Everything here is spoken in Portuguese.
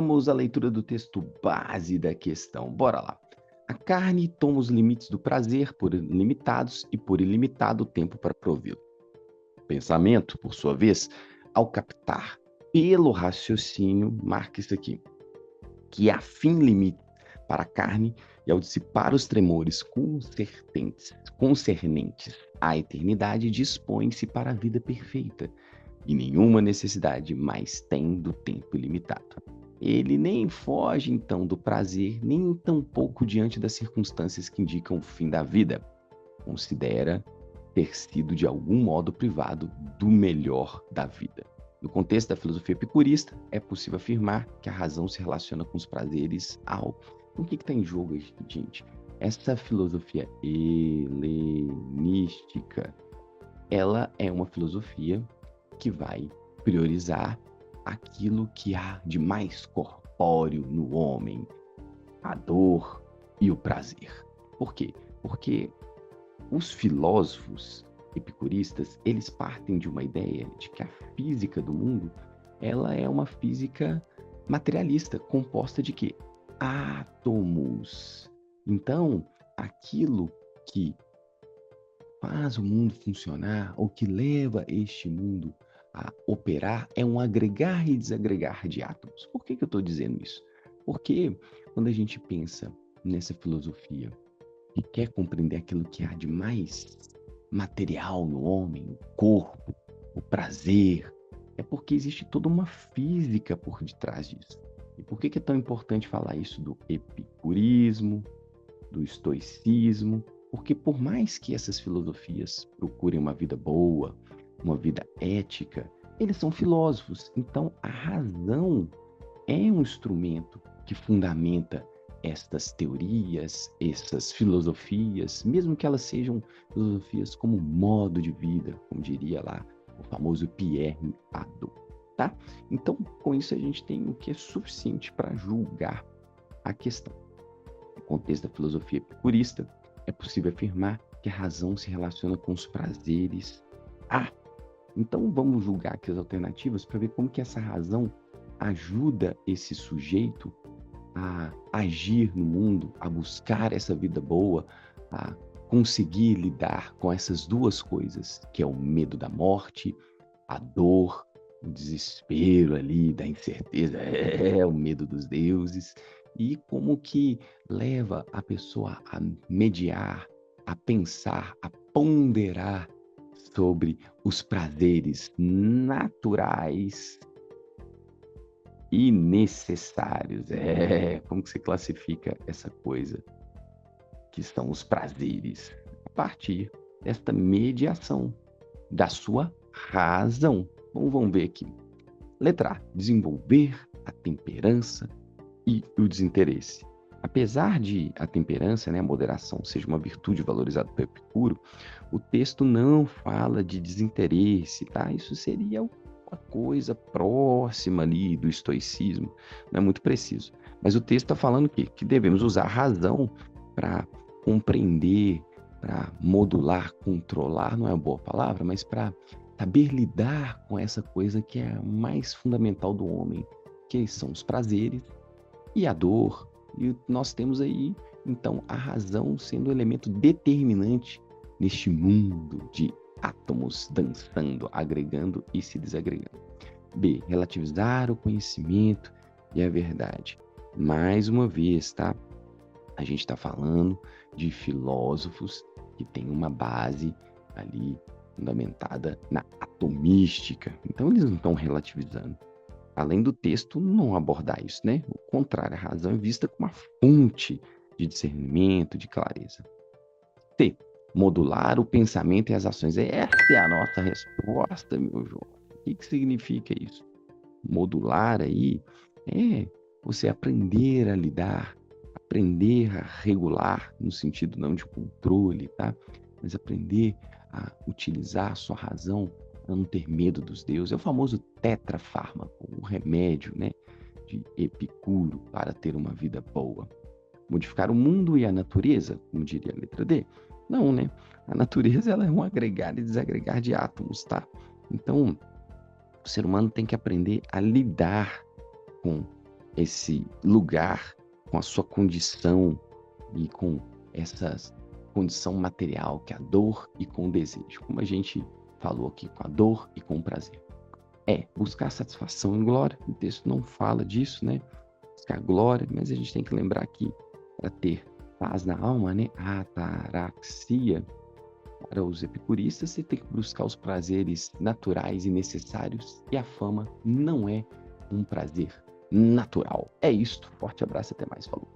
Vamos à leitura do texto base da questão. Bora lá. A carne toma os limites do prazer por limitados e por ilimitado tempo para provê-lo. O pensamento, por sua vez, ao captar pelo raciocínio, marca isso aqui, que há fim limite para a carne e ao dissipar os tremores concernentes à eternidade, dispõe-se para a vida perfeita e nenhuma necessidade mais tem do tempo ilimitado. Ele nem foge, então, do prazer, nem tampouco diante das circunstâncias que indicam o fim da vida. Considera ter sido, de algum modo, privado do melhor da vida. No contexto da filosofia epicurista, é possível afirmar que a razão se relaciona com os prazeres ao... O que está em jogo aí, gente? Essa filosofia helenística, ela é uma filosofia que vai priorizar aquilo que há de mais corpóreo no homem, a dor e o prazer. Por quê? Porque os filósofos epicuristas, eles partem de uma ideia de que a física do mundo, ela é uma física materialista, composta de quê? Átomos. Então, aquilo que faz o mundo funcionar, ou que leva este mundo a operar, é um agregar e desagregar de átomos. Por que eu estou dizendo isso? Porque quando a gente pensa nessa filosofia e quer compreender aquilo que há de mais material no homem, o corpo, o prazer, é porque existe toda uma física por detrás disso. E por que é tão importante falar isso do epicurismo, do estoicismo? Porque por mais que essas filosofias procurem uma vida boa, uma vida ética, eles são filósofos. Então, a razão é um instrumento que fundamenta estas teorias, essas filosofias, mesmo que elas sejam filosofias como modo de vida, como diria lá o famoso Pierre Hadot, tá? Então, com isso a gente tem o que é suficiente para julgar a questão. No contexto da filosofia epicurista, é possível afirmar que a razão se relaciona com os prazeres. Então vamos julgar aqui as alternativas para ver como que essa razão ajuda esse sujeito a agir no mundo, a buscar essa vida boa, a conseguir lidar com essas duas coisas, que é o medo da morte, a dor, o desespero ali da incerteza, o medo dos deuses, e como que leva a pessoa a mediar, a pensar, a ponderar sobre os prazeres naturais e necessários. Como que você classifica essa coisa que são os prazeres? A partir desta mediação da sua razão. Bom, vamos ver aqui. Letra A, desenvolver a temperança e o desinteresse. Apesar de a temperança, a moderação, seja uma virtude valorizada por Epicuro, o texto não fala de desinteresse, tá? Isso seria uma coisa próxima ali do estoicismo, não é muito preciso. Mas o texto está falando o quê? Que devemos usar a razão para compreender, para modular, controlar, não é uma boa palavra, mas para saber lidar com essa coisa que é a mais fundamental do homem, que são os prazeres e a dor. E nós temos aí, então, a razão sendo o elemento determinante neste mundo de átomos dançando, agregando e se desagregando. B, relativizar o conhecimento e a verdade. Mais uma vez, tá? A gente está falando de filósofos que têm uma base ali fundamentada na atomística. Então, eles não estão relativizando. Além do texto não abordar isso, né? O contrário, a razão é vista como uma fonte de discernimento, de clareza. T, modular o pensamento e as ações. Essa é a nossa resposta, meu João. O que significa isso? Modular aí é você aprender a lidar, aprender a regular, no sentido não de controle, tá? Mas aprender a utilizar a sua razão, a não ter medo dos deuses. É o famoso tetrafármaco, o remédio, né, de Epicuro para ter uma vida boa. Modificar o mundo e a natureza, como diria a letra D? Não, né? A natureza ela é um agregar e desagregar de átomos, tá? Então, o ser humano tem que aprender a lidar com esse lugar com a sua condição e com essa condição material, que é a dor e com o desejo. Como a gente falou aqui, com a dor e com o prazer. Buscar satisfação em glória. O texto não fala disso, né? Buscar glória, mas a gente tem que lembrar que para ter paz na alma, né? A ataraxia, para os epicuristas, você tem que buscar os prazeres naturais e necessários, e a fama não é um prazer natural. É isto. Forte abraço, até mais. Falou.